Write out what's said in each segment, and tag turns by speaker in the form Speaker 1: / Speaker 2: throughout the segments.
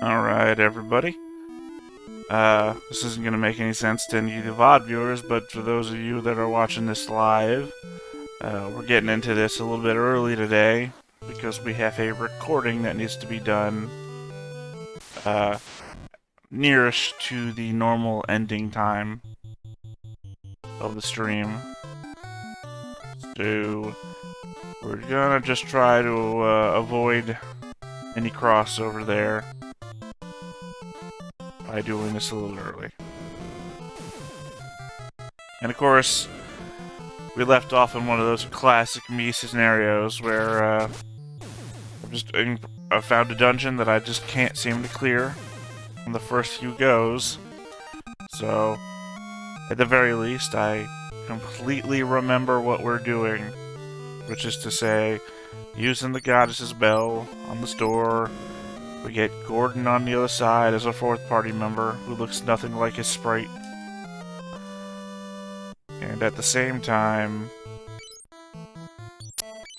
Speaker 1: Alright, everybody. This isn't going to make any sense to any of the VOD viewers, but for those of you that are watching this live, we're getting into this a little bit early today because we have a recording that needs to be done nearest to the normal ending time of the stream. So we're gonna just try to avoid any crossover there by doing this a little early. And of course, we left off in one of those classic me scenarios where I found a dungeon that I just can't seem to clear on the first few goes. So, at the very least, I completely remember what we're doing, which is to say, using the goddess's bell on this door. We get Gordon on the other side as a fourth party member who looks nothing like his sprite. And at the same time...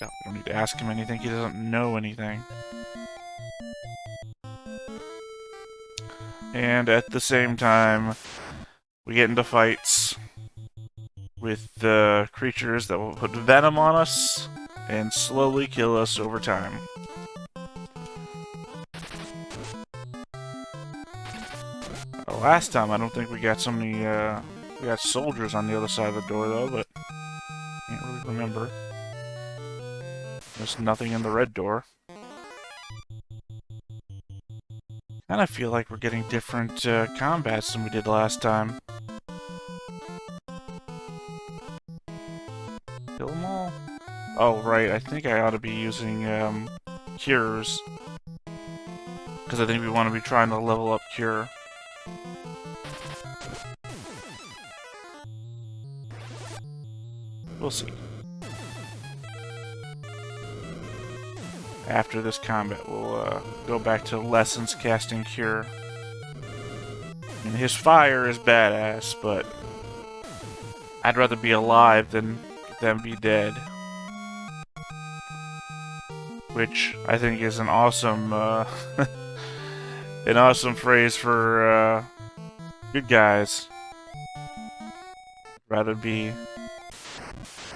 Speaker 1: Oh, we don't need to ask him anything, he doesn't know anything. And at the same time, we get into fights with the creatures that will put venom on us and slowly kill us over time. Last time, I don't think we got so many, we got soldiers on the other side of the door, though, but can't really remember. There's nothing in the red door. And I feel like we're getting different combats than we did last time. Kill them all? Oh, right, I think I ought to be using cures. Because I think we want to be trying to level up cure. We'll see. After this combat, we'll go back to lessons casting cure. And his fire is badass, but I'd rather be alive than be dead. Which I think is an awesome, an awesome phrase for good guys. Rather be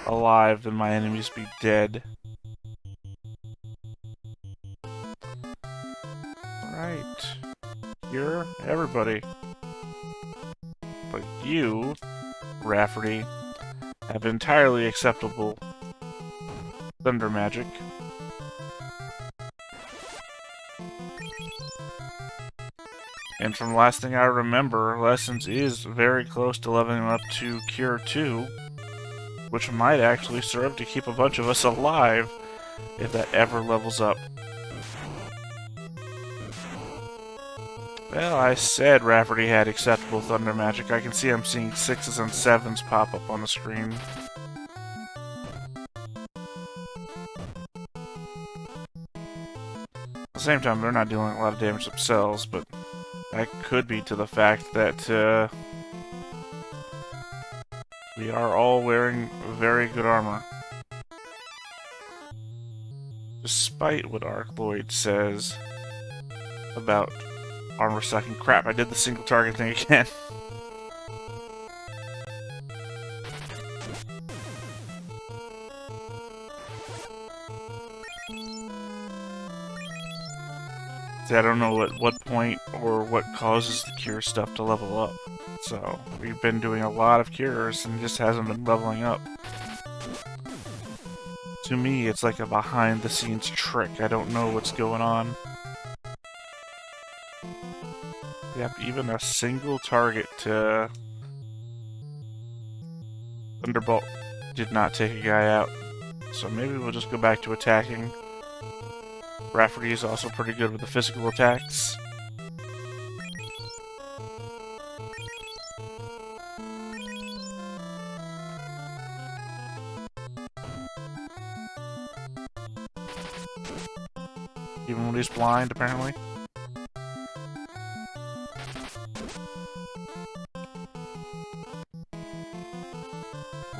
Speaker 1: alive than my enemies be dead. Alright. Here, everybody. But you, Rafferty, have entirely acceptable thunder magic. And from the last thing I remember, Lessons is very close to leveling up to Cure 2. Which might actually serve to keep a bunch of us alive if that ever levels up. Well, I said Rafferty had acceptable thunder magic. I can see I'm seeing 6s and 7s pop up on the screen. At the same time, they're not dealing a lot of damage themselves, but that could be to the fact that we are all wearing very good armor. Despite what Arcloid says about armor sucking. Crap, I did the single target thing again. See, I don't know at what point or what causes the cure stuff to level up. So, we've been doing a lot of cures and it just hasn't been leveling up. To me, it's like a behind-the-scenes trick. I don't know what's going on. Yep, even a single target to Thunderbolt did not take a guy out. So maybe we'll just go back to attacking. Rafferty is also pretty good with the physical attacks. Even when he's blind, apparently.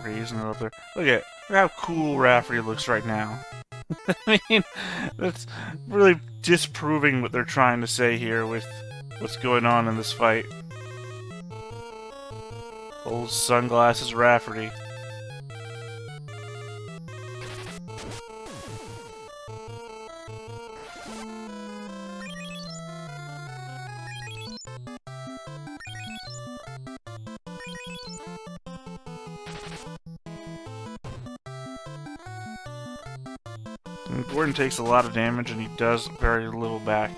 Speaker 1: Raising it up there. Look how cool Rafferty looks right now. I mean, that's really disproving what they're trying to say here with what's going on in this fight. Old sunglasses Rafferty. And Gordon takes a lot of damage and he does very little back.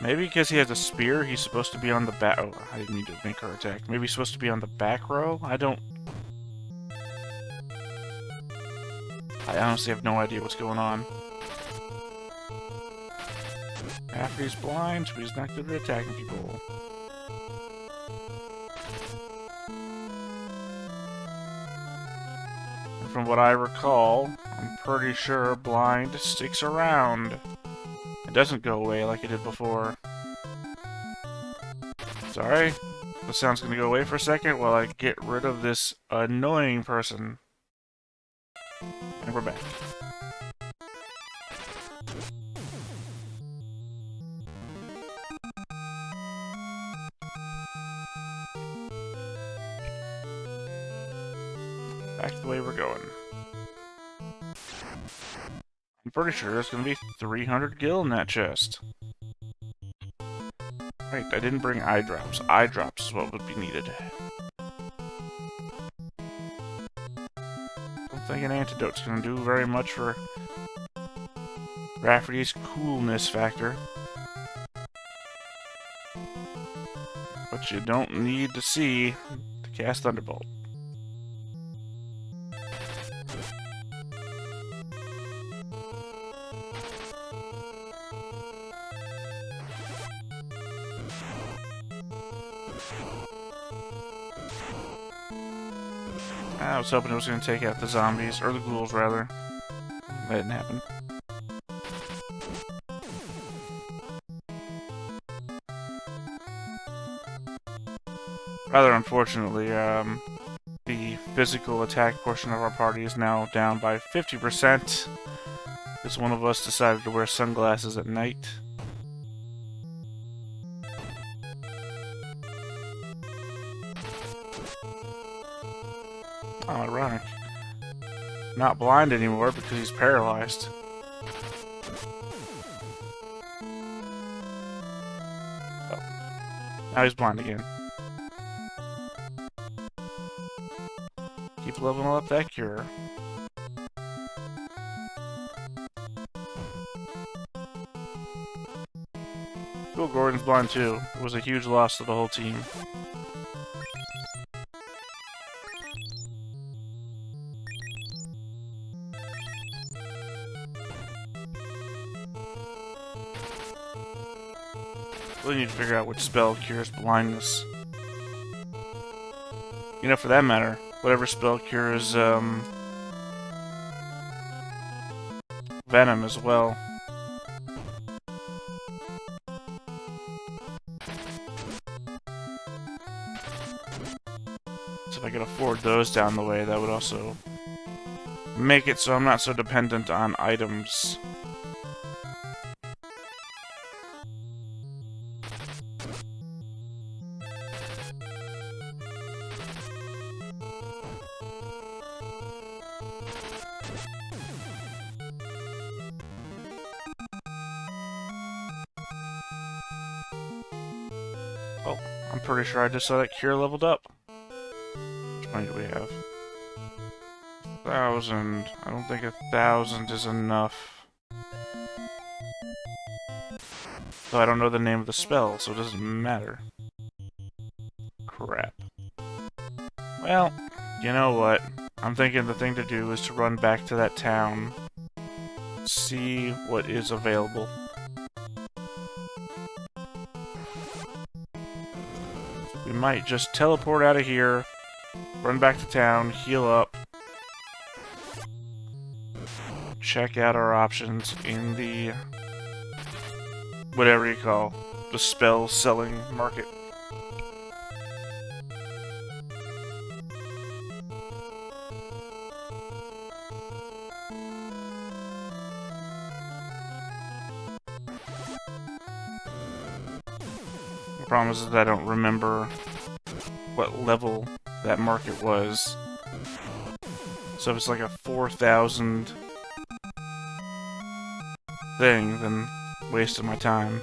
Speaker 1: Maybe because he has a spear, he's supposed to be on the back. Oh, I didn't mean to make her attack. Maybe he's supposed to be on the back row? I honestly have no idea what's going on. After he's blind, so he's not good at attacking people. And from what I recall, I'm pretty sure blind sticks around. It doesn't go away like it did before. Sorry, the sound's gonna go away for a second while I get rid of this annoying person. And we're back. Back the way we're going. I'm pretty sure there's gonna be 300 gil in that chest. Right, I didn't bring eye drops. Eye drops is what would be needed. Don't think an antidote's gonna do very much for Rafferty's coolness factor. But you don't need to see to cast Thunderbolt. I was hoping it was going to take out the zombies, or the ghouls rather. That didn't happen. Rather unfortunately, the physical attack portion of our party is now down by 50%, because one of us decided to wear sunglasses at night. Oh, ironic. Not blind anymore because he's paralyzed. Oh. Now he's blind again. Keep leveling up that cure. Cool, Gordon's blind too. It was a huge loss to the whole team. We need to figure out which spell cures blindness. You know, for that matter, whatever spell cures venom as well. So if I could afford those down the way, that would also make it so I'm not so dependent on items. Oh, I'm pretty sure I just saw that cure leveled up. Which money do we have? 1,000. I don't think 1,000 is enough. Though I don't know the name of the spell, so it doesn't matter. Crap. Well, you know what? I'm thinking the thing to do is to run back to that town, see what is available. We might just teleport out of here, run back to town, heal up, check out our options in the whatever you call the spell selling market. The problem is that I don't remember what level that market was. So if it's like a 4,000 thing, then wasted my time.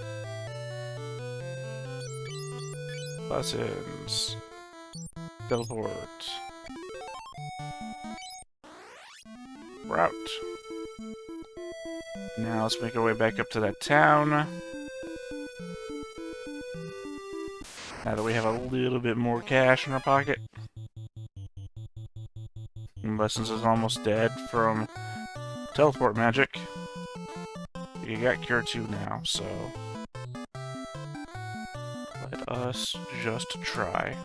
Speaker 1: Buttons. Teleport. Route. Now let's make our way back up to that town. Now that we have a little bit more cash in our pocket. And Lessons is almost dead from teleport magic. You got Cure 2 now, so let us just try.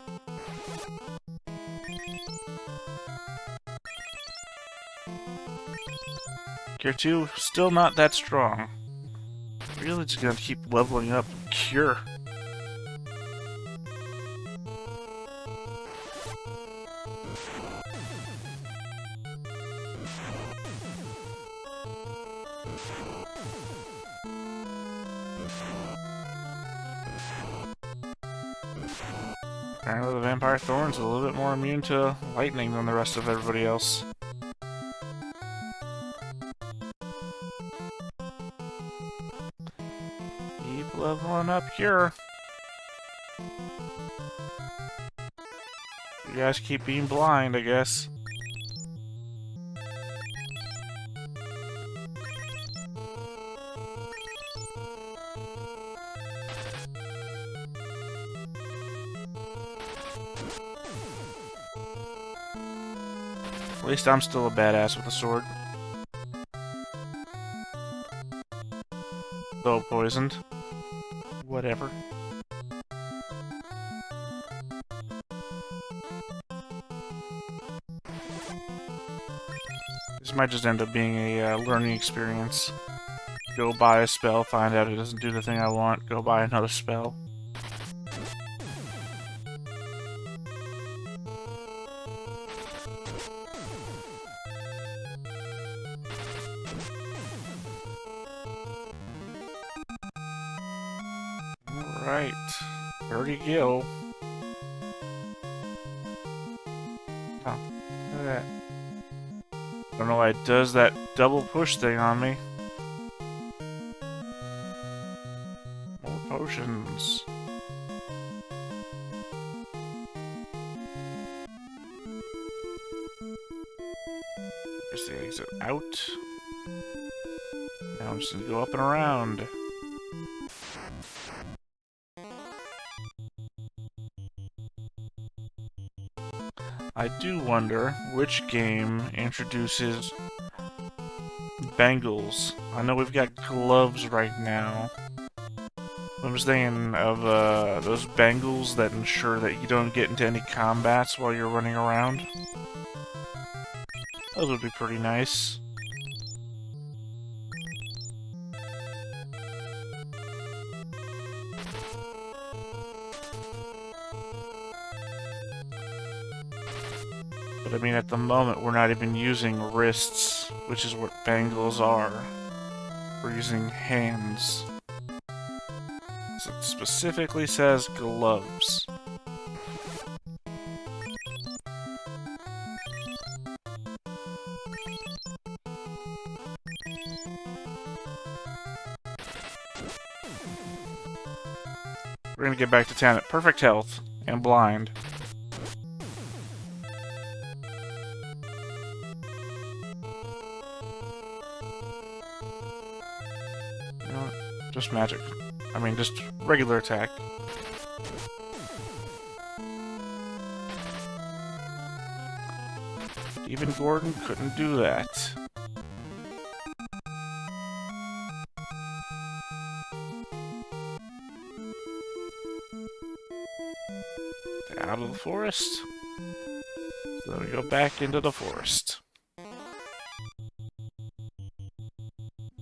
Speaker 1: Cure 2, still not that strong. Really just gonna keep leveling up Cure. Apparently the Vampire Thorn's a little bit more immune to lightning than the rest of everybody else. Keep leveling up Cure. You guys keep being blind, I guess. At least I'm still a badass with a sword. Though poisoned. Whatever. This might just end up being a learning experience. Go buy a spell, find out it doesn't do the thing I want, go buy another spell. Alright. 30 gil. Oh, look at that. I don't know why it does that double push thing on me. More potions. Here's the exit out. Now I'm just gonna go up and around. I do wonder which game introduces bangles. I know we've got gloves right now. I'm just thinking of those bangles that ensure that you don't get into any combats while you're running around. Those would be pretty nice. But I mean, at the moment, we're not even using wrists, which is what bangles are. We're using hands. So it specifically says gloves. We're gonna get back to town at perfect health and blind. Just magic. I mean, just regular attack. Even Gordon couldn't do that. Out of the forest. So then we go back into the forest.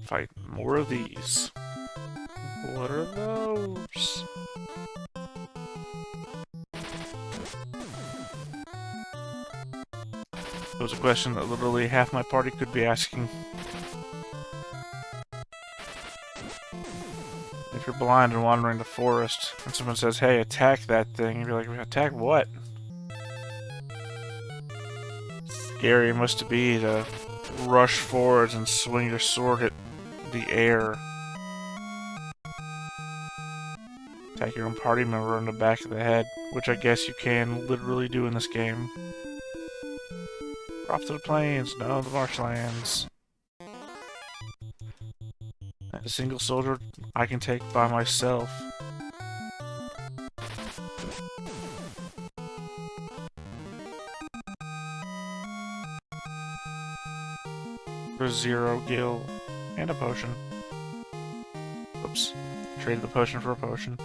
Speaker 1: Fight more of these. What are those? That was a question that literally half my party could be asking. If you're blind and wandering the forest, and someone says, hey, attack that thing, you'd be like, attack what? Scary it must be to rush forwards and swing your sword at the air. Attack your own party member in the back of the head, which I guess you can literally do in this game. Off to the plains, no, the marshlands. And a single soldier I can take by myself. For 0 gil and a potion. Oops. Traded the potion for a potion.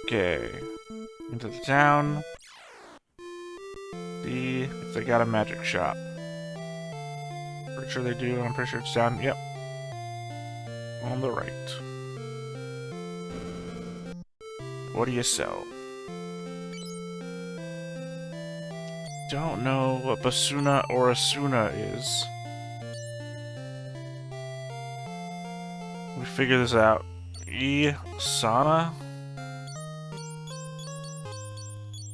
Speaker 1: Okay. Into the town. See if they got a magic shop. Pretty sure they do. I'm pretty sure it's down. Yep. On the right. What do you sell? Don't know what Basuna or Asuna is. We figure this out. Sana?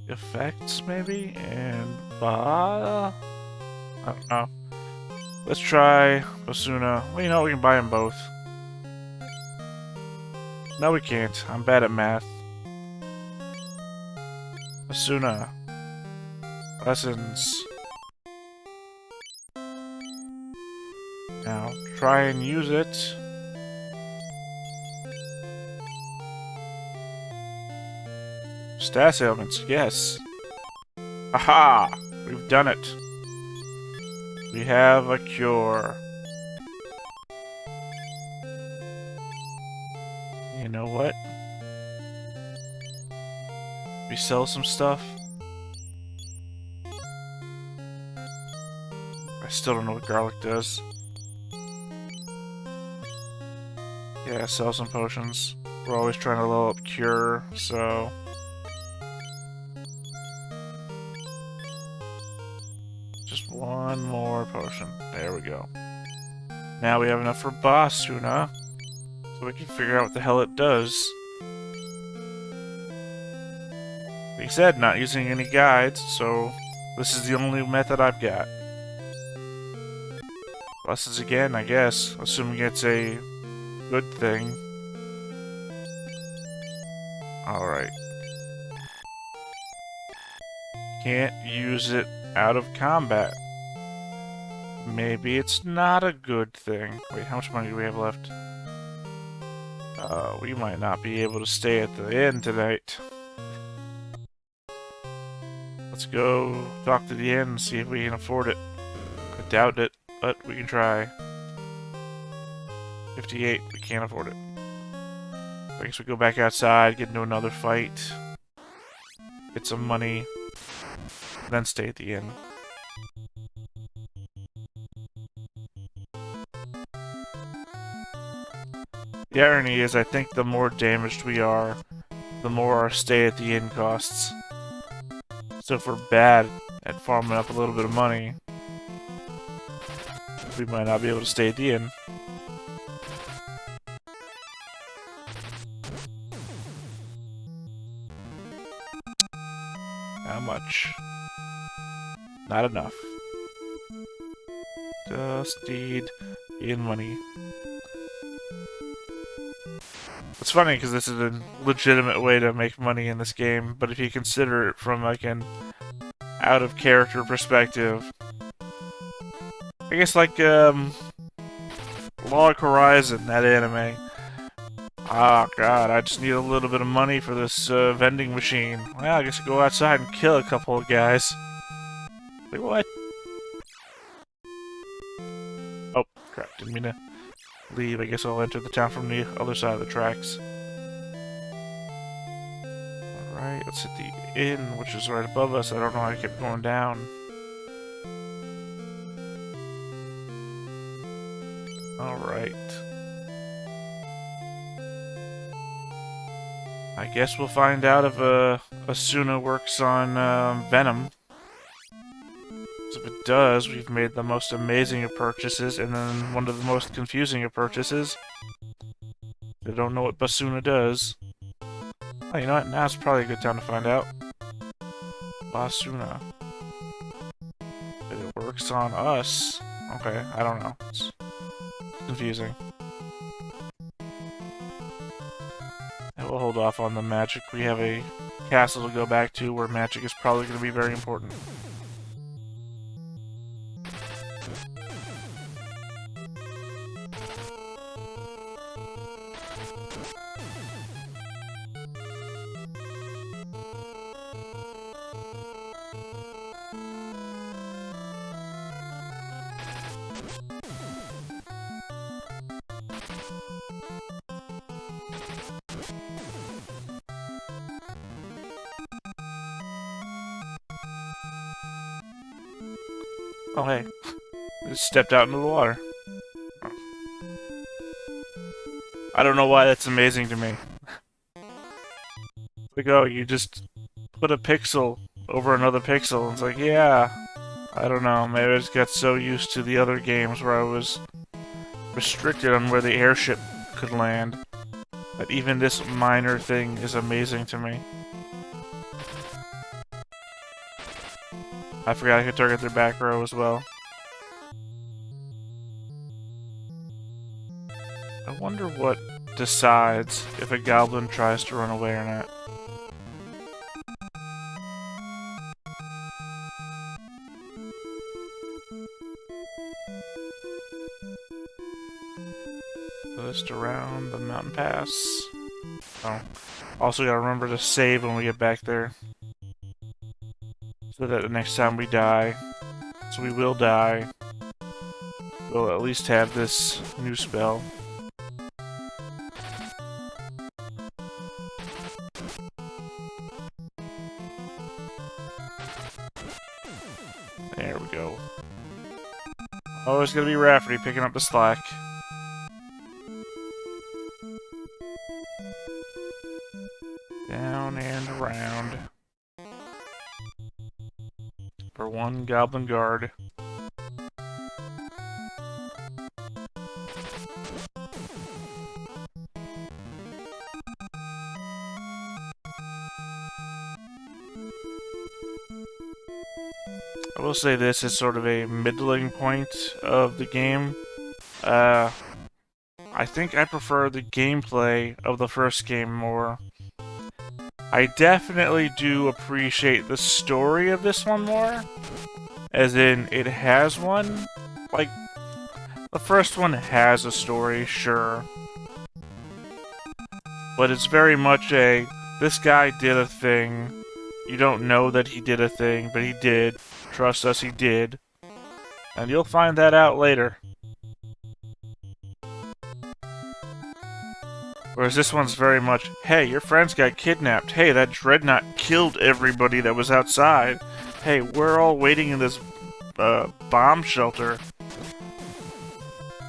Speaker 1: Effects, maybe? And I don't know. Let's try Basuna. Well, you know, we can buy them both. No, we can't. I'm bad at math. Basuna. Lessons. Now, try and use it. Status ailments, yes. Aha! We've done it. We have a cure. You know what? We sell some stuff. I still don't know what garlic does. Yeah, sell some potions. We're always trying to level up cure, so... just one more potion. There we go. Now we have enough for Basuna, so we can figure out what the hell it does. Like I said, not using any guides, so this is the only method I've got. Lessons again, I guess, assuming it's a good thing. Alright. Can't use it out of combat. Maybe it's not a good thing. Wait, how much money do we have left? We might not be able to stay at the inn tonight. Let's go talk to the inn and see if we can afford it. I doubt it, but we can try. 58, we can't afford it. I guess we go back outside, get into another fight, get some money, then stay at the inn. The irony is, I think the more damaged we are, the more our stay at the inn costs. So if we're bad at farming up a little bit of money, we might not be able to stay at the inn. How much? Not enough. Just need inn money. It's funny because this is a legitimate way to make money in this game, but if you consider it from like an out-of-character perspective, I guess like Log Horizon, that anime. Oh god, I just need a little bit of money for this vending machine. Well, I guess I'll go outside and kill a couple of guys. Like what? Oh crap! Didn't mean to leave. I guess I'll enter the town from the other side of the tracks. Alright, let's hit the inn, which is right above us. I don't know how I kept going down. Alright. I guess we'll find out if Asuna works on Venom. If it does, we've made the most amazing of purchases, and then one of the most confusing of purchases. They don't know what Basuna does. Oh, you know what? Now's probably a good time to find out. Basuna. It works on us. Okay, I don't know. It's confusing. And we'll hold off on the magic. We have a castle to go back to where magic is probably going to be very important. Oh hey, just stepped out into the water. I don't know why that's amazing to me. Like, oh, you just put a pixel over another pixel, and it's like, yeah, I don't know, maybe I just got so used to the other games where I was restricted on where the airship could land, that even this minor thing is amazing to me. I forgot I could target their back row as well. I wonder what decides if a goblin tries to run away or not. Just around the mountain pass. Oh. Also gotta remember to save when we get back there. So that the next time we die, so we will die, we'll at least have this new spell. There we go. Oh, it's gonna be Rafferty picking up the slack. Down and around. For one goblin guard. I will say this is sort of a middling point of the game. I think I prefer the gameplay of the first game more. I definitely do appreciate the story of this one more. As in, it has one. Like, the first one has a story, sure. But it's very much a, this guy did a thing. You don't know that he did a thing, but he did. Trust us, he did. And you'll find that out later. Whereas this one's very much, hey, your friends got kidnapped. Hey, that dreadnought killed everybody that was outside. Hey, we're all waiting in this bomb shelter.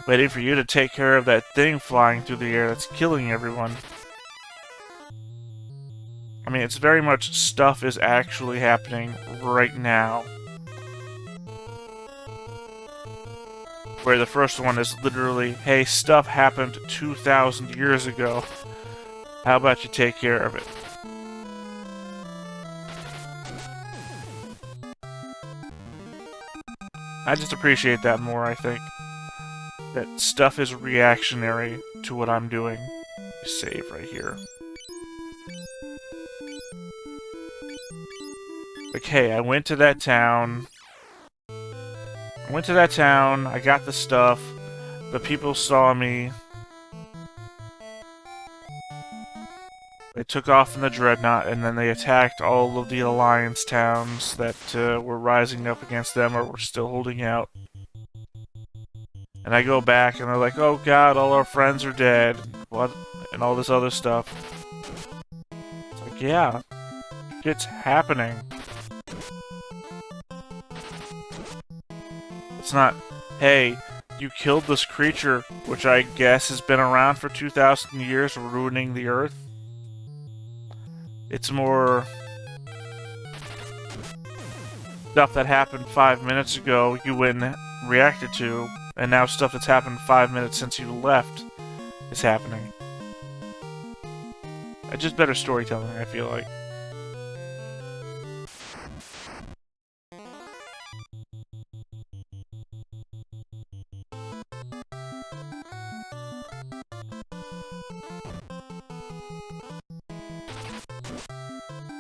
Speaker 1: Waiting for you to take care of that thing flying through the air that's killing everyone. I mean, it's very much stuff is actually happening right now. Where the first one is literally, hey, stuff happened 2,000 years ago. How about you take care of it? I just appreciate that more, I think. That stuff is reactionary to what I'm doing. Save right here. Like, hey, I went to that town. I got the stuff. The people saw me. They took off in the dreadnought, and then they attacked all of the alliance towns that were rising up against them or were still holding out. And I go back, and they're like, oh god, all our friends are dead. What? And all this other stuff. It's like, yeah. Shit's happening. It's not, hey, you killed this creature, which I guess has been around for 2,000 years, ruining the Earth. It's more stuff that happened 5 minutes ago you went and reacted to, and now stuff that's happened 5 minutes since you left is happening. Just better storytelling, I feel like.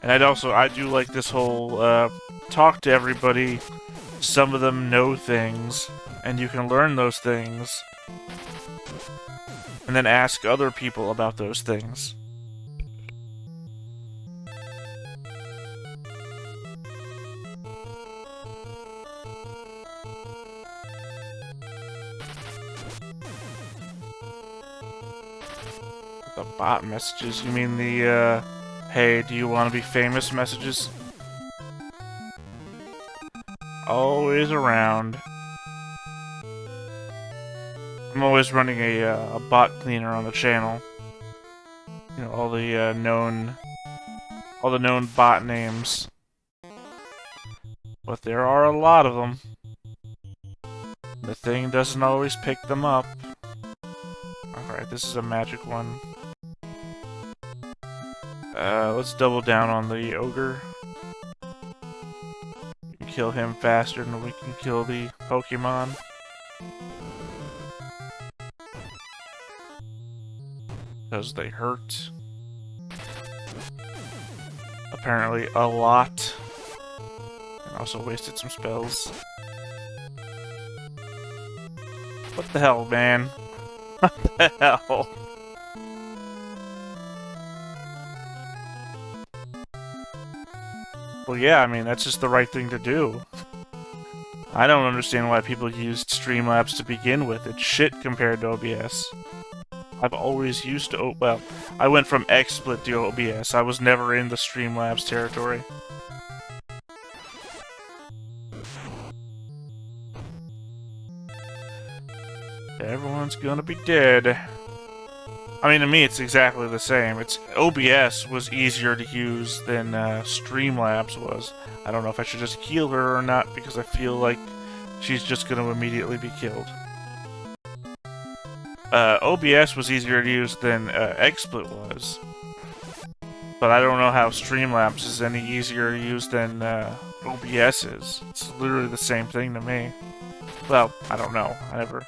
Speaker 1: And I do like this whole, talk to everybody. Some of them know things, and you can learn those things. And then ask other people about those things. The bot messages? You mean the, hey, do you want to be famous messages? Always around. I'm always running a bot cleaner on the channel. You know, all the known bot names. But there are a lot of them. The thing doesn't always pick them up. Alright, this is a magic one. Let's double down on the ogre. We can kill him faster than we can kill the Pokemon. Because they hurt. Apparently a lot. And also wasted some spells. What the hell, man? What the hell? Well, yeah, I mean, that's just the right thing to do. I don't understand why people used Streamlabs to begin with. It's shit compared to OBS. I've always used well, I went from XSplit to OBS. I was never in the Streamlabs territory. Everyone's gonna be dead. I mean, to me, it's exactly the same. OBS was easier to use than Streamlabs was. I don't know if I should just heal her or not, because I feel like she's just going to immediately be killed. OBS was easier to use than XSplit was. But I don't know how Streamlabs is any easier to use than OBS is. It's literally the same thing to me. Well, I don't know. I never...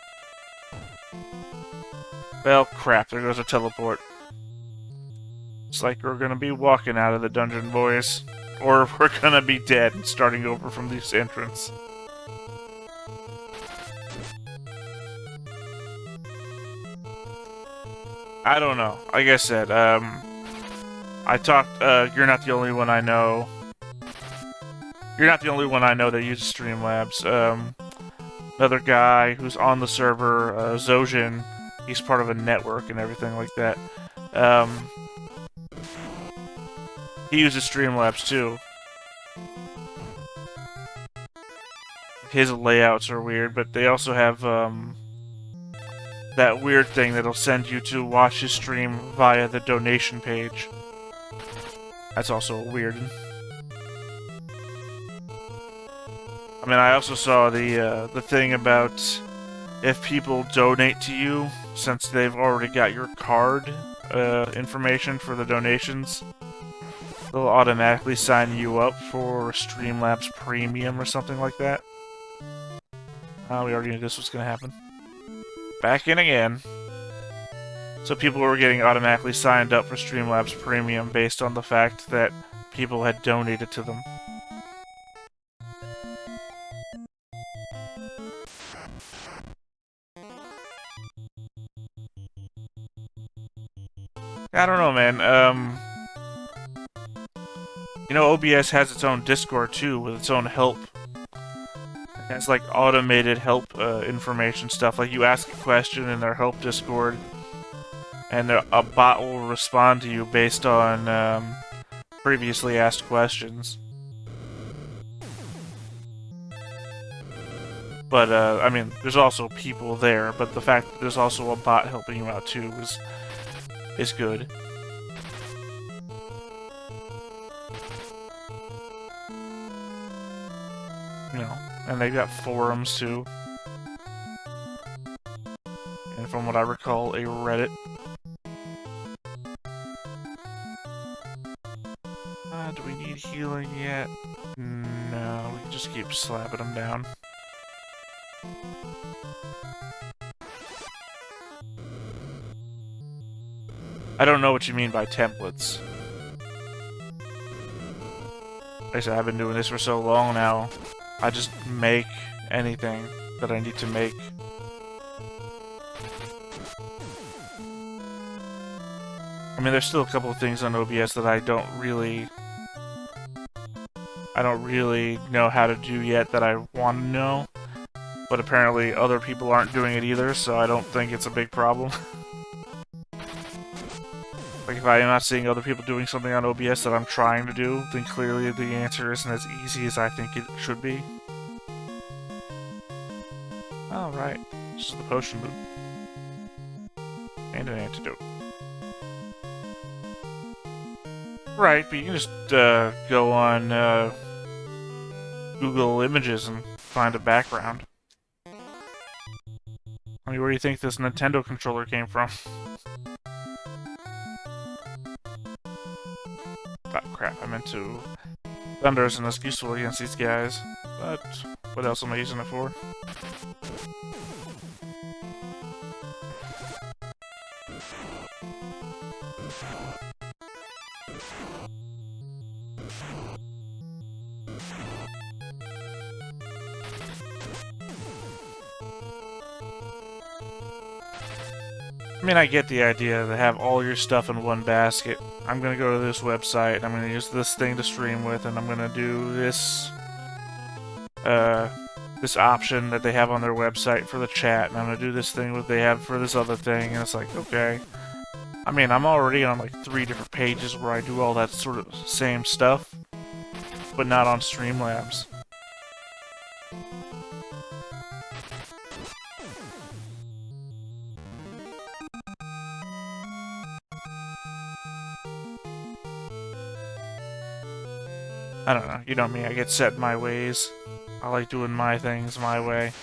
Speaker 1: Well, crap, there goes a teleport. It's like we're gonna be walking out of the dungeon, boys. Or we're gonna be dead and starting over from this entrance. I don't know. Like I said, I talked, you're not the only one I know. You're not the only one I know that uses Streamlabs. Another guy who's on the server, Zojin, he's part of a network and everything like that. He uses Streamlabs too. His layouts are weird, but they also have that weird thing that'll send you to watch his stream via the donation page. That's also weird. I mean, I also saw the thing about if people donate to you, since they've already got your card information for the donations, they'll automatically sign you up for Streamlabs Premium or something like that. We already knew this was going to happen. Back in again. So people were getting automatically signed up for Streamlabs Premium based on the fact that people had donated to them. I don't know, man. You know, OBS has its own Discord, too, with its own help. It has, like, automated help information stuff. Like, you ask a question in their help Discord, and a bot will respond to you based on previously asked questions. But, I mean, there's also people there, but the fact that there's also a bot helping you out, too, is good. And they've got forums too. And from what I recall, a Reddit. Do we need healing yet? No, we can just keep slapping them down. I don't know what you mean by templates. Like I said, I've been doing this for so long now. I just make anything that I need to make. I mean, there's still a couple of things on OBS that I don't really know how to do yet that I want to know. But apparently other people aren't doing it either, so I don't think it's a big problem. Like, if I am not seeing other people doing something on OBS that I'm trying to do, then clearly the answer isn't as easy as I think it should be. Alright, this is the potion loop. And an antidote. Right, but you can just go on Google Images and find a background. I mean, where do you think this Nintendo controller came from? Oh crap, I meant to... Thunder isn't as useful against these guys, but what else am I using it for? I mean, I get the idea to have all your stuff in one basket. I'm gonna go to this website, I'm gonna use this thing to stream with, and I'm gonna do this, this option that they have on their website for the chat, and I'm gonna do this thing that they have for this other thing, and it's like, okay. I mean, I'm already on like 3 different pages where I do all that sort of same stuff, but not on Streamlabs. I don't know, you know me, I get set in my ways. I like doing my things my way.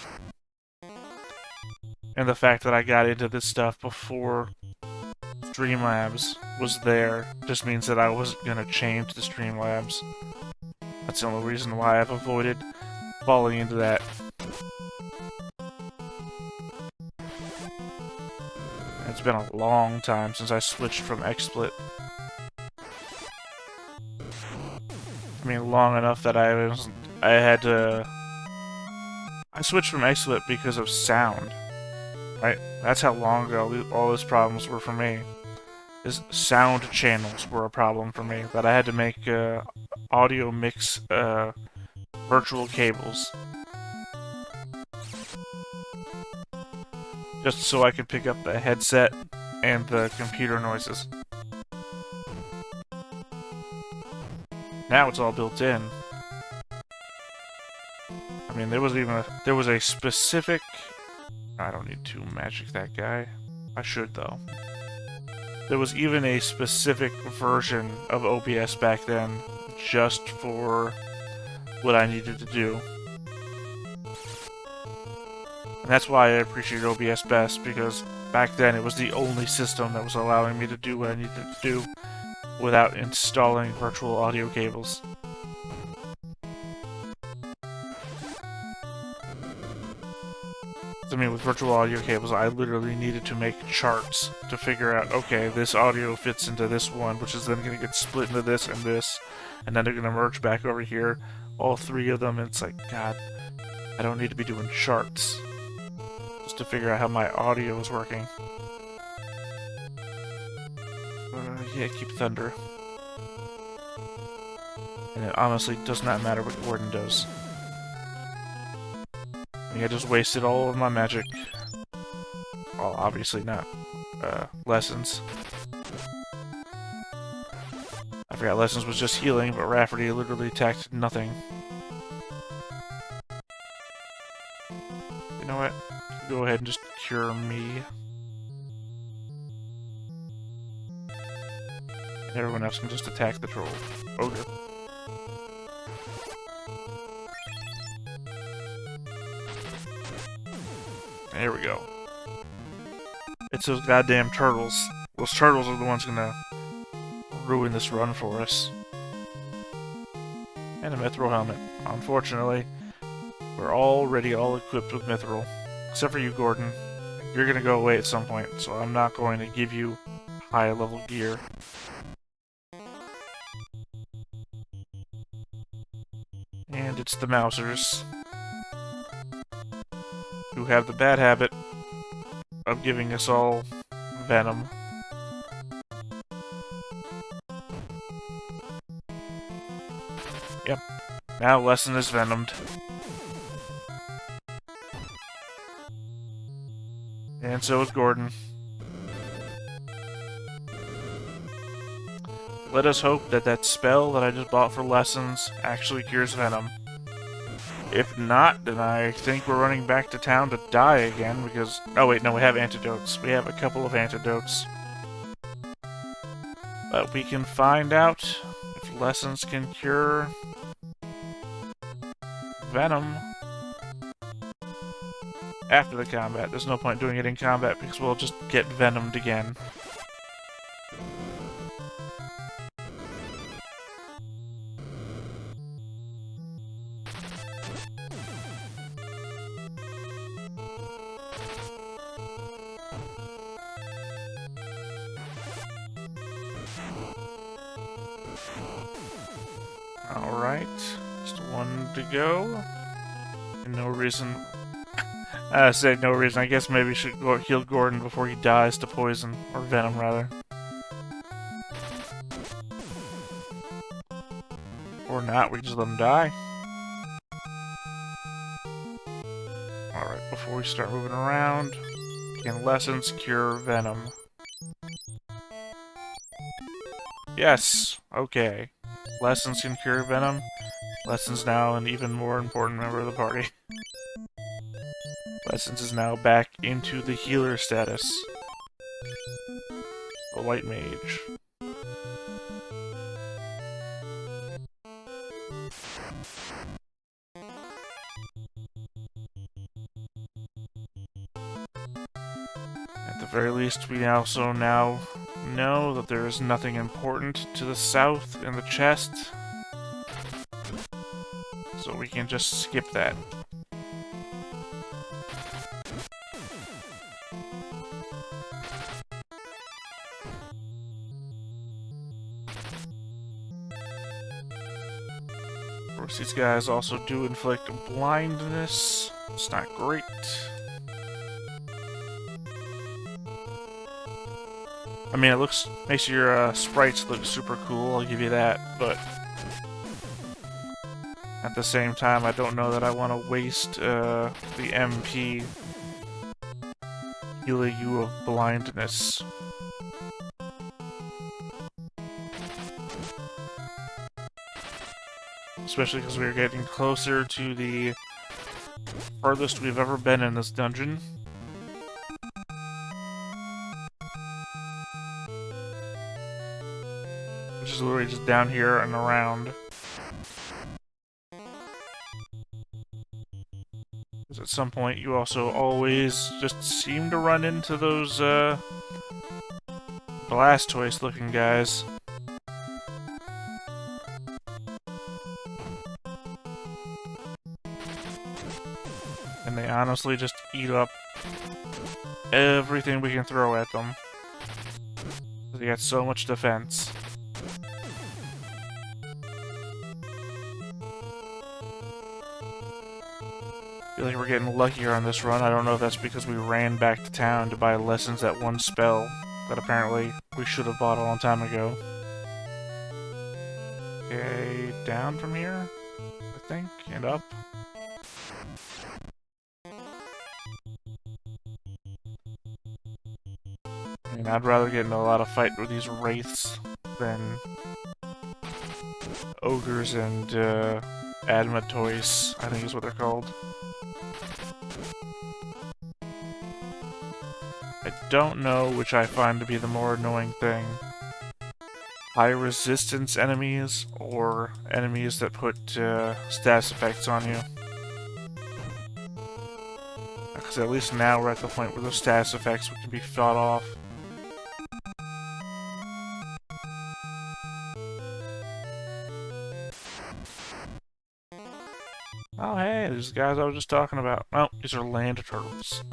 Speaker 1: And the fact that I got into this stuff before Streamlabs was there just means that I wasn't gonna change the Streamlabs. That's the only reason why I've avoided falling into that. It's been a long time since I switched from XSplit. I mean, long enough that I switched from XSplit because of sound. Right? That's how long ago all those problems were for me. Is sound channels were a problem for me. That I had to make audio mix virtual cables. Just so I could pick up the headset and the computer noises. Now it's all built in. I mean, there was a specific... I don't need to magic that guy. I should, though. There was even a specific version of OBS back then, just for what I needed to do. And that's why I appreciate OBS best, because back then it was the only system that was allowing me to do what I needed to do without installing virtual audio cables. I mean, with virtual audio cables, I literally needed to make charts to figure out, okay, this audio fits into this one, which is then going to get split into this, and then they're going to merge back over here, all 3 of them, and it's like, God, I don't need to be doing charts just to figure out how my audio is working. Yeah, keep Thunder. And it honestly does not matter what Gordon does. I just wasted all of my magic. Well, obviously not Lessons. I forgot Lessons was just healing, but Rafferty literally attacked nothing. You know what? Go ahead and just cure me. And everyone else can just attack the troll. Ogre. There we go. It's those goddamn turtles. Those turtles are the ones gonna ruin this run for us. And a mithril helmet. Unfortunately, we're already all equipped with mithril. Except for you, Gordon. You're gonna go away at some point, so I'm not going to give you high-level gear. And it's the Mousers, who have the bad habit of giving us all venom. Yep. Now Lesson is venomed. And so is Gordon. Let us hope that that spell that I just bought for Lessons actually cures venom. If not, then I think we're running back to town to die again because... Oh wait, no, we have antidotes. We have a couple of antidotes. But we can find out if Lessons can cure venom after the combat. There's no point doing it in combat because we'll just get venomed again. Alright, just one to go. And no reason... I said no reason. I guess maybe we should go heal Gordon before he dies to poison. Or venom, rather. Or not, we just let him die. Alright, before we start moving around, can Lessons cure venom? Yes! Okay. Lessons can cure venom. Lessons now an even more important member of the party. Lessons is now back into the healer status. The White Mage. At the very least, we also now know that there is nothing important to the south in the chest. So we can just skip that. Of course, these guys also do inflict blindness. It's not great. I mean, it makes your sprites look super cool, I'll give you that, but at the same time, I don't know that I want to waste the MP healing you of blindness. Especially because we're getting closer to the furthest we've ever been in this dungeon. Which is literally just down here and around. Because at some point you also always just seem to run into those Blastoise looking guys. And they honestly just eat up everything we can throw at them. They got so much defense. I feel like we're getting luckier on this run. I don't know if that's because we ran back to town to buy Lessons at one spell that apparently we should have bought a long time ago. Okay, down from here, I think, and up. I mean, I'd rather get into a lot of fight with these wraiths than ogres and adamatois, I think is what they're called. I don't know which I find to be the more annoying thing. High resistance enemies, or enemies that put status effects on you. because at least now we're at the point where the status effects can be fought off. Oh hey, these guys I was just talking about. Oh, these are land turtles.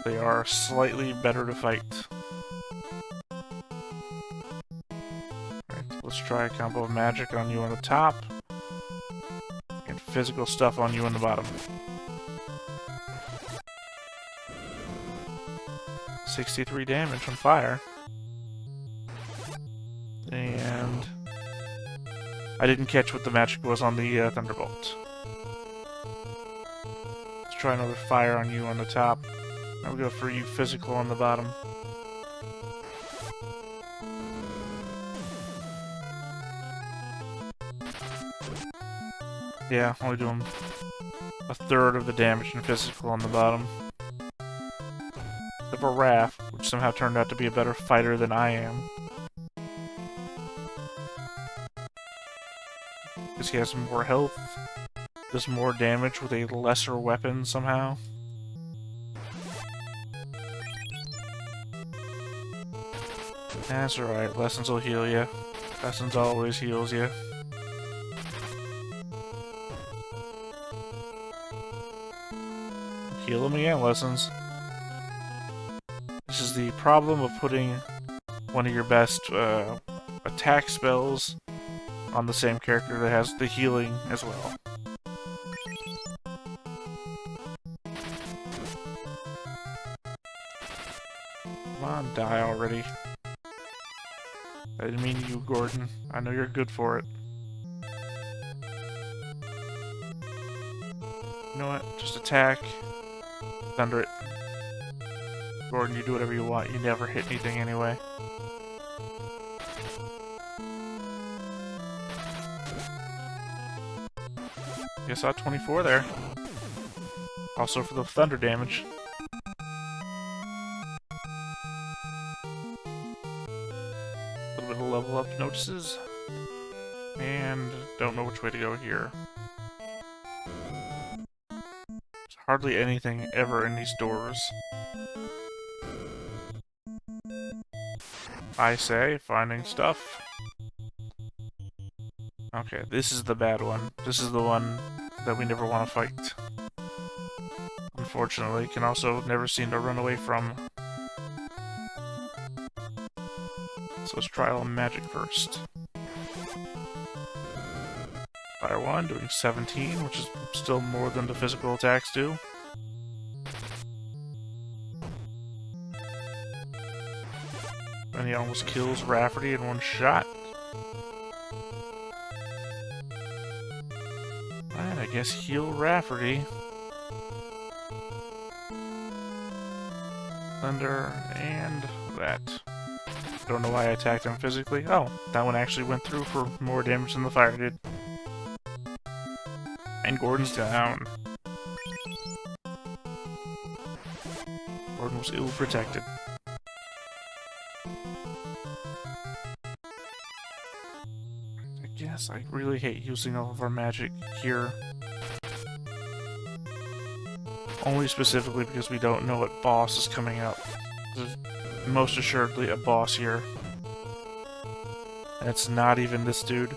Speaker 1: They are slightly better to fight. Alright, let's try a combo of magic on you on the top. And physical stuff on you on the bottom. 63 damage from fire. And I didn't catch what the magic was on the Thunderbolt. Let's try another fire on you on the top. I'll go for you physical on the bottom. Yeah, only doing a third of the damage in physical on the bottom. Except for Raph, which somehow turned out to be a better fighter than I am. Because he has more health, does more damage with a lesser weapon somehow. That's alright, Lessons will heal you. Lessons always heals you. Heal him again, Lessons. This is the problem of putting one of your best attack spells on the same character that has the healing as well. Come on, die already. I didn't mean you, Gordon. I know you're good for it. You know what? Just attack. Thunder it. Gordon, you do whatever you want. You never hit anything anyway. I saw 24 there. Also for the thunder damage. A little bit of level up notices. And don't know which way to go here. There's hardly anything ever in these doors. I say, finding stuff. Okay, this is the bad one. This is the one that we never want to fight. Unfortunately, can also never seem to run away from. So let's try all magic first. Fire 1 doing 17, which is still more than the physical attacks do. And he almost kills Rafferty in one shot. Alright, I guess heal Rafferty. Thunder, and that. Don't know why I attacked him physically. Oh, that one actually went through for more damage than the fire did. And Gordon's down. Gordon was ill-protected. Yes, I really hate using all of our magic here. Only specifically because we don't know what boss is coming up. There's most assuredly a boss here. And it's not even this dude.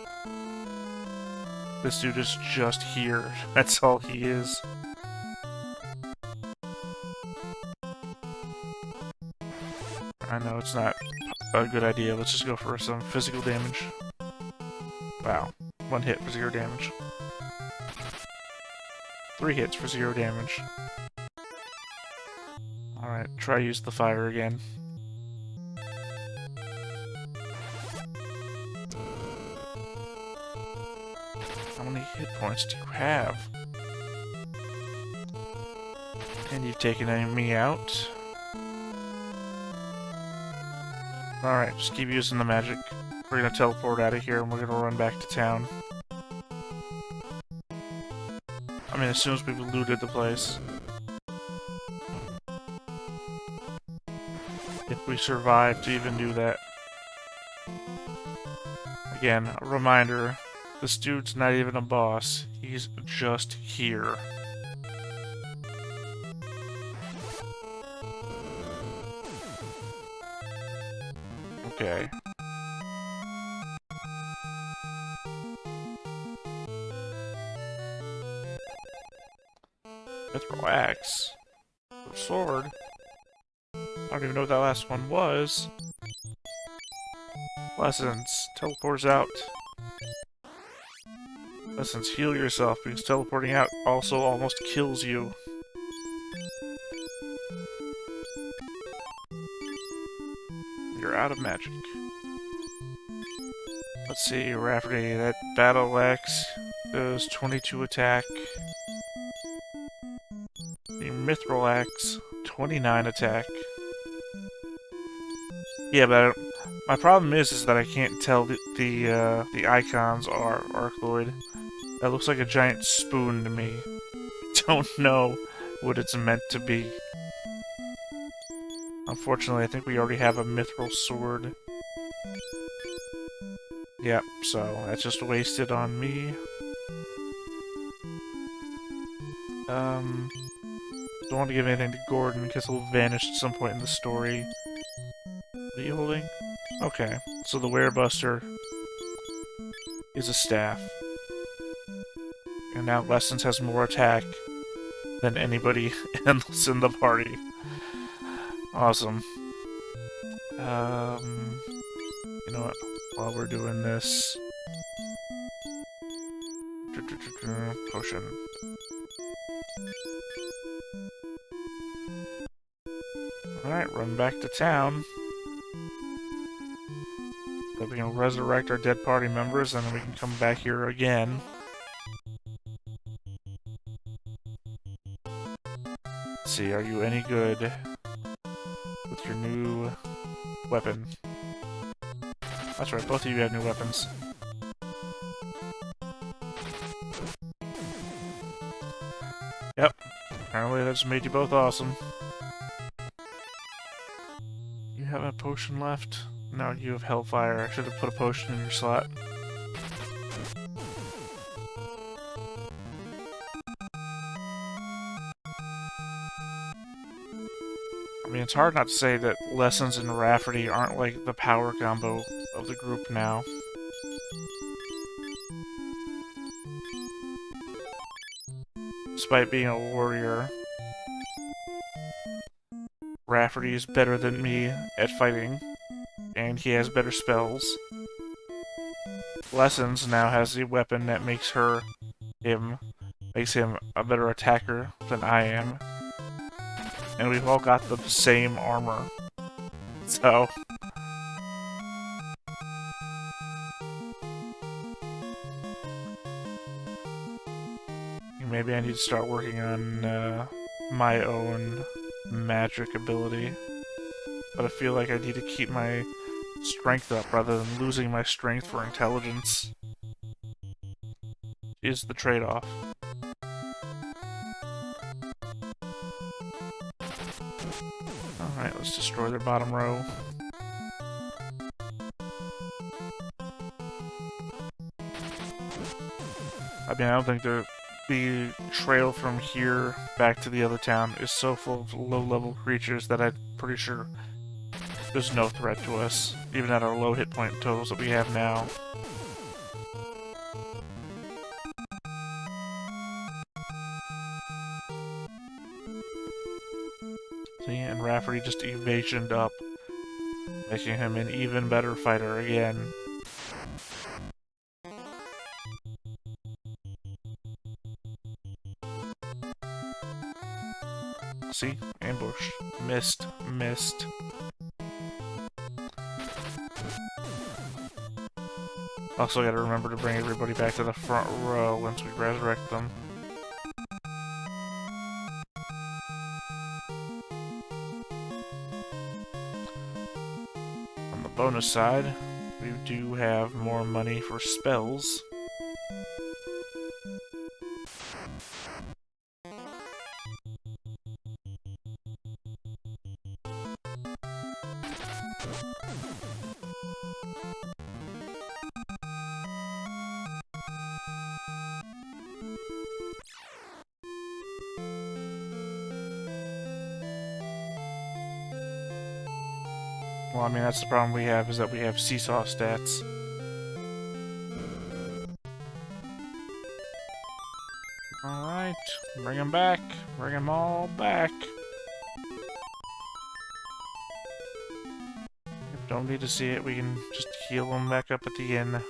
Speaker 1: This dude is just here. That's all he is. I know it's not a good idea. Let's just go for some physical damage. Wow. 1 hit for 0 damage. 3 hits for 0 damage. Alright, try use the fire again. How many hit points do you have? And you've taken enemy out. Alright, just keep using the magic. We're gonna teleport out of here and we're gonna run back to town. I mean, as soon as we've looted the place. If we survive to even do that. Again, a reminder, this dude's not even a boss. He's just here. Mithril axe. Sword. I don't even know what that last one was. Lessons. Teleports out. Lessons. Heal yourself, because teleporting out also almost kills you. You're out of magic. Let's see, Rafferty, that battle axe does 22 attack. The mithril axe, 29 attack. Yeah, but my problem is that I can't tell the icons are Arcloid. That looks like a giant spoon to me. Don't know what it's meant to be. Unfortunately, I think we already have a mithril sword. Yep, so that's just wasted on me. Don't want to give anything to Gordon because he'll vanish at some point in the story. What are you holding? Okay, so the Werebuster is a staff. And now Lessons has more attack than anybody else in the party. Awesome. You know what? While we're doing this... Potion. Alright, run back to town. So we can resurrect our dead party members, and then we can come back here again. Let's see, are you any good with your new weapon? That's right, both of you have new weapons. Yep, apparently that's made you both awesome. You have a potion left? No, you have Hellfire. I should have put a potion in your slot. I mean, it's hard not to say that Lessons and Rafferty aren't like the power combo of the group now. Despite being a warrior, Rafferty is better than me at fighting, and he has better spells. Lessons now has a weapon that makes him a better attacker than I am. And we've all got the same armor. So... maybe I need to start working on my own magic ability. But I feel like I need to keep my strength up rather than losing my strength for intelligence. Is the trade-off. Alright, let's destroy their bottom row. I mean, I don't think the trail from here back to the other town is so full of low-level creatures that I'm pretty sure there's no threat to us, even at our low hit point totals that we have now. See, and Rafferty just evasioned up, making him an even better fighter again. See? Ambush. Missed. Missed. Also gotta remember to bring everybody back to the front row once we resurrect them. On the bonus side, we do have more money for spells. Well, I mean, that's the problem we have, is that we have seesaw stats. Alright. Alright, bring him back. Bring them all back. Don't need to see it, we can just heal them back up at the inn.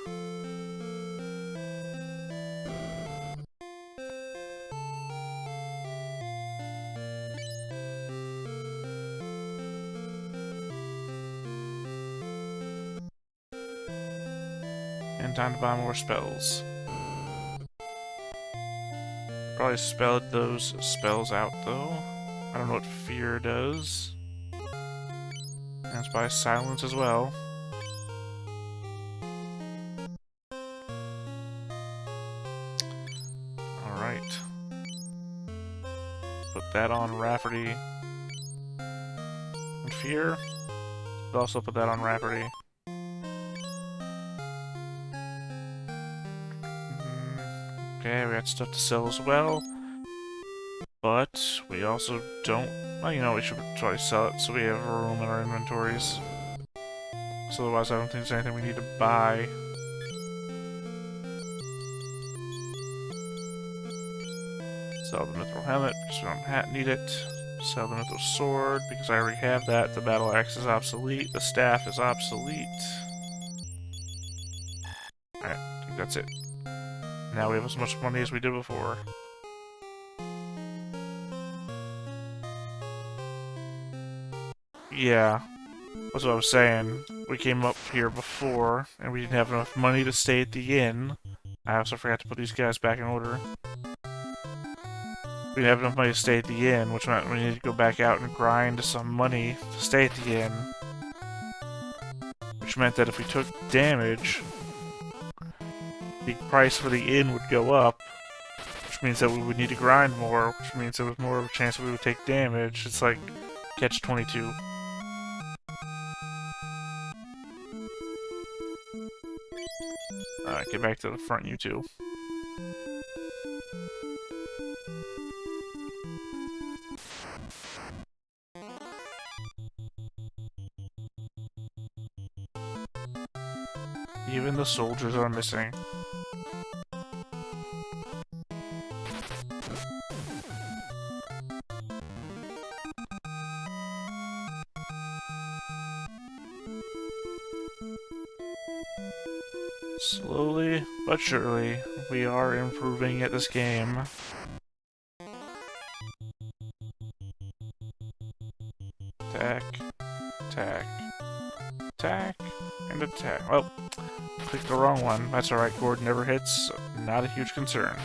Speaker 1: And time to buy more spells. Probably spelled those spells out though. I don't know what fear does. And it's by silence as well. Alright. Put that on Rafferty. And fear. But also put that on Rafferty. Okay, we got stuff to sell as well. But we also don't... Well, you know, we should try to sell it so we have room in our inventories. So otherwise I don't think there's anything we need to buy. Sell the mithril helmet because we don't need it. Sell the mithril sword because I already have that. The battle axe is obsolete. The staff is obsolete. Alright, I think that's it. Now we have as much money as we did before. Yeah, that's what I was saying. We came up here before, and we didn't have enough money to stay at the inn. I also forgot to put these guys back in order. We didn't have enough money to stay at the inn, which meant we needed to go back out and grind some money to stay at the inn. Which meant that if we took damage, the price for the inn would go up, which means that we would need to grind more, which means there was more of a chance that we would take damage. It's like catch-22. Alright, get back to the front, you two. Even the soldiers are missing. Slowly but surely, we are improving at this game. Attack, attack, attack, and attack. Well, clicked the wrong one. That's alright, Gordon never hits. Not a huge concern.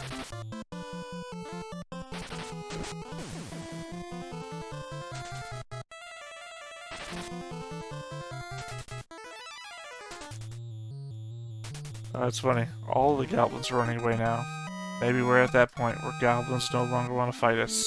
Speaker 1: That's funny. All the goblins are running away now. Maybe we're at that point where goblins no longer want to fight us.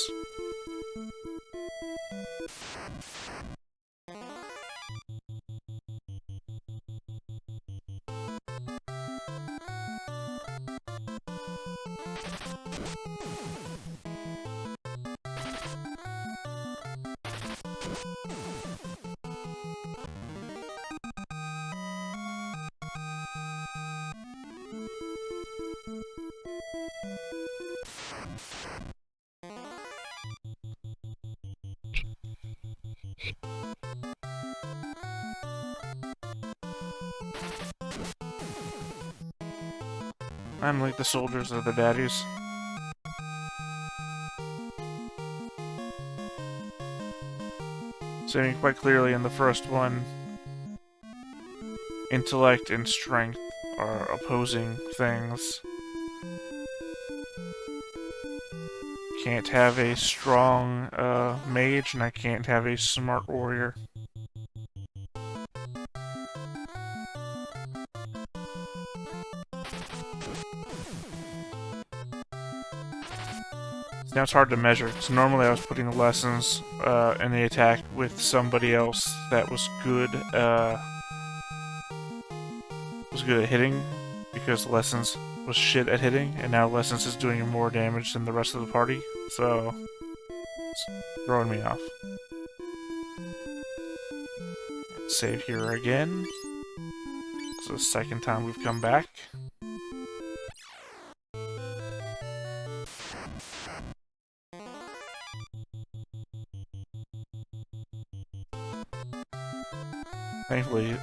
Speaker 1: I'm like the soldiers of the daddies. Saying quite clearly in the first one, intellect and strength are opposing things. Can't have a strong mage, and I can't have a smart warrior. Now it's hard to measure, because normally I was putting the lessons in the attack with somebody else that was good at hitting, because lessons was shit at hitting, and now lessons is doing more damage than the rest of the party, so it's throwing me off. Save here again. It's the second time we've come back. thankfully,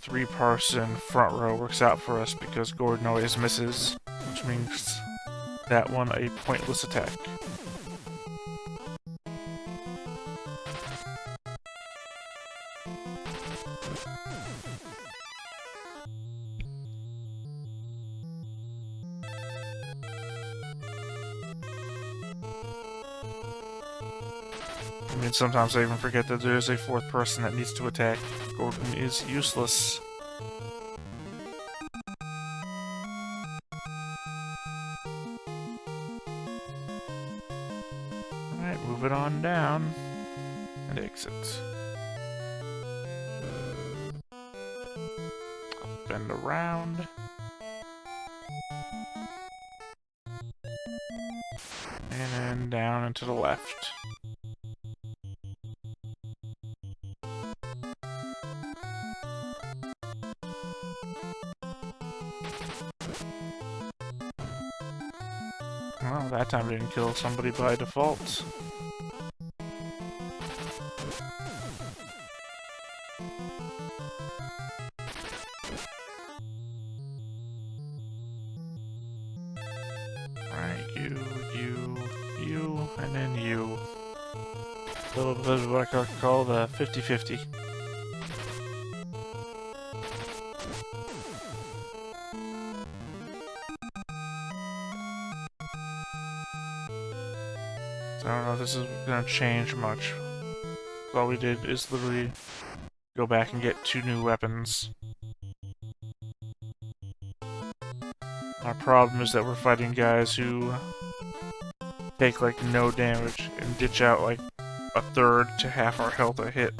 Speaker 1: three-person front row works out for us because Gordon always misses, which means that one a pointless attack. I mean, sometimes I even forget that there's a fourth person that needs to attack. Gordon is useless. Alright, move it on down. And exit. Bend around. And then down and to the left. Well, that time didn't kill somebody by default. Alright, you, and then you. A little bit of what I could call the 50-50. I don't know if this is gonna change much. All we did is literally go back and get 2 new weapons. Our problem is that we're fighting guys who take like no damage and ditch out like a third to half our health a hit.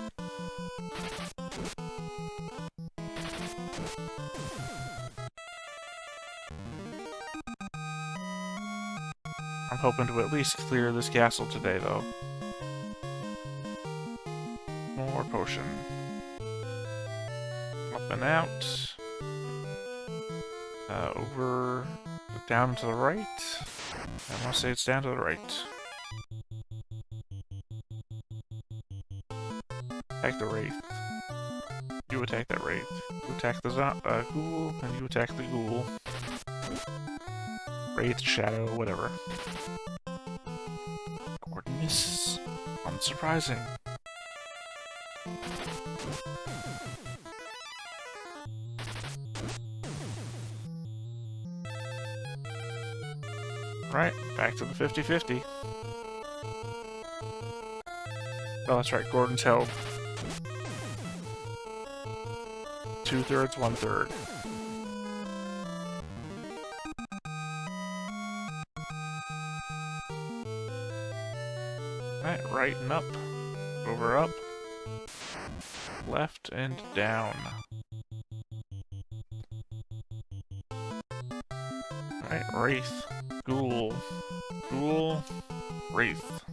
Speaker 1: I'm hoping to at least clear this castle today, though. More potion. Up and out. Over... down to the right. I want to say it's down to the right. Attack the Wraith. You attack that Wraith. You attack the Ghoul, and you attack the Ghoul. Wraith, Shadow, whatever. Gordon misses. Unsurprising. Right, back to the 50-50. Oh, that's right, Gordon's held. 2/3, 1/3. Right and up, over up, left and down. Alright, Wraith, Ghoul, Ghoul, Wraith.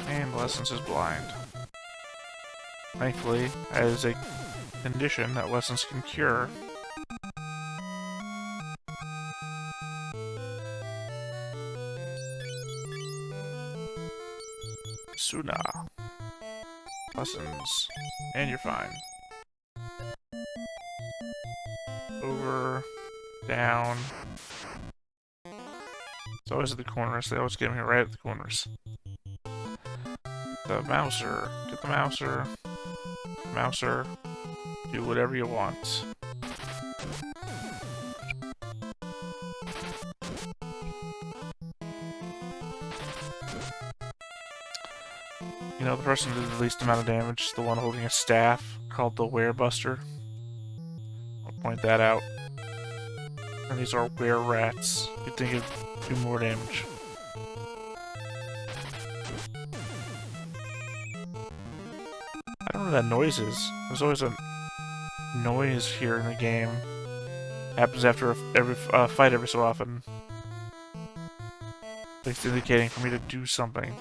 Speaker 1: And Lessons is blind. Thankfully, as a condition that Lessons can cure. Suna. Lessons. And you're fine. Over. Down. It's always at the corners. They always get me right at the corners. The Mouser. Get the Mouser. Mouser. Do whatever you want. You know, the person who did the least amount of damage is the one holding a staff called the Werebuster. I'll point that out. And these are were rats. You'd think it'd do more damage. I don't know what that noise is. There's always a noise here in the game. Happens after every fight every so often. It's indicating for me to do something.